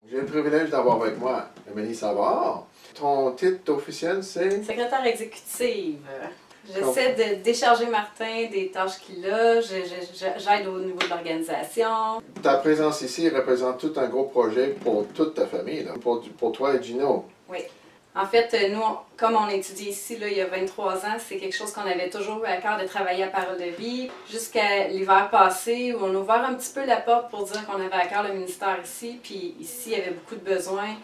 J'ai le privilège d'avoir avec moi Amélie Savard. Ton titre officiel, c'est? Secrétaire exécutive. J'essaie de décharger Martin des tâches qu'il a. J'aide au niveau de l'organisation. Ta présence ici représente tout un gros projet pour toute ta famille, là. Pour toi et Gino. Oui. En fait, nous, comme on étudie ici là, il y a 23 ans, c'est quelque chose qu'on avait toujours eu à cœur de travailler à Parole de vie. Jusqu'à l'hiver passé, où on a ouvert un petit peu la porte pour dire qu'on avait à cœur le ministère ici, puis ici, il y avait beaucoup de besoins.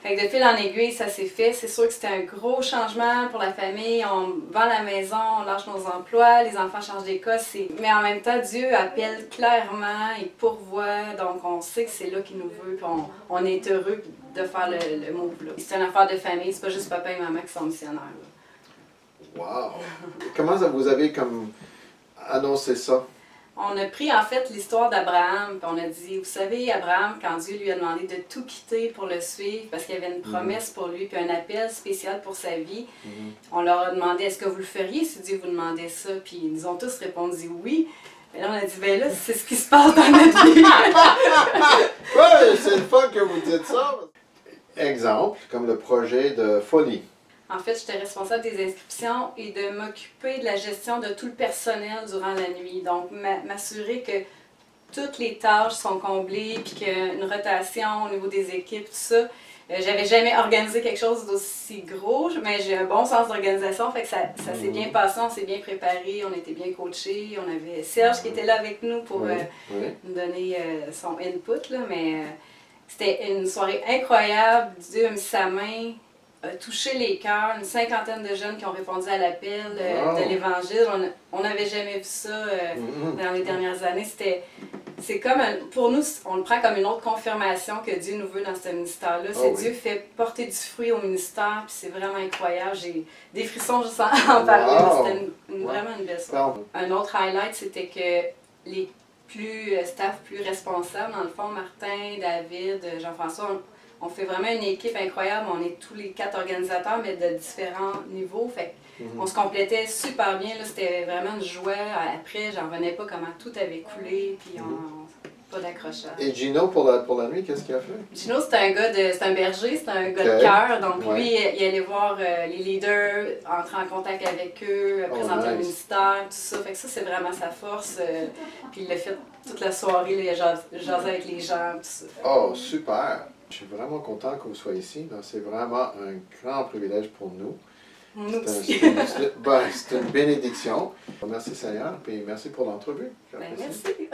Fait que de fil en aiguille, ça s'est fait. C'est sûr que c'était un gros changement pour la famille. On vend la maison, on lâche nos emplois, les enfants changent d'école. Mais en même temps, Dieu appelle clairement, il pourvoit. Donc on sait que c'est là qu'il nous veut. Puis on est heureux de faire le move là. C'est une affaire de famille, c'est pas juste papa et maman qui sont missionnaires. Là. Wow! Comment vous avez comme annoncé ça? On a pris en fait l'histoire d'Abraham, puis on a dit, vous savez, Abraham, quand Dieu lui a demandé de tout quitter pour le suivre, parce qu'il y avait une promesse pour lui, puis un appel spécial pour sa vie, on leur a demandé, est-ce que vous le feriez si Dieu vous demandait ça? Puis ils nous ont tous répondu oui. Et là, on a dit, ben là, c'est ce qui se passe dans notre vie. Oui, c'est le fun que vous dites ça. Exemple, comme le projet de Folie. En fait, j'étais responsable des inscriptions et de m'occuper de la gestion de tout le personnel durant la nuit. Donc, m'assurer que toutes les tâches sont comblées, puis qu'il y a une rotation au niveau des équipes, tout ça. J'avais jamais organisé quelque chose d'aussi gros, mais j'ai un bon sens d'organisation, fait que ça s'est bien passé, on s'est bien préparé, on était bien coachés. On avait Serge qui était là avec nous pour nous donner son input, là, mais c'était une soirée incroyable. Dieu a mis sa main, a touché les cœurs, une cinquantaine de jeunes qui ont répondu à l'appel de l'Évangile. On n'avait jamais vu ça dans les dernières années. C'est comme, pour nous, on le prend comme une autre confirmation que Dieu nous veut dans ce ministère-là. Dieu fait porter du fruit au ministère, puis c'est vraiment incroyable. J'ai des frissons juste en parler. C'était vraiment une belle soirée. Un autre highlight, c'était que les staff plus responsables, dans le fond, Martin, David, Jean-François, on fait vraiment une équipe incroyable. On est tous les 4 organisateurs, mais de différents niveaux. Fait on se complétait super bien. C'était vraiment une joie. Après, j'en revenais pas comment tout avait coulé. Puis pas d'accrochage. Et Gino, pour la nuit, qu'est-ce qu'il a fait? Gino, c'est un berger, c'est un gars de cœur. Donc lui, il allait voir les leaders, entrer en contact avec eux, présenter le ministère, tout ça. Fait que ça, c'est vraiment sa force. Puis il l'a fait toute la soirée. Là, il a jasé avec les gens, tout ça. Oh, super! Je suis vraiment content que vous soyez ici. C'est vraiment un grand privilège pour nous. C'est une bénédiction. Merci Seigneur, et merci pour l'entrevue. Merci.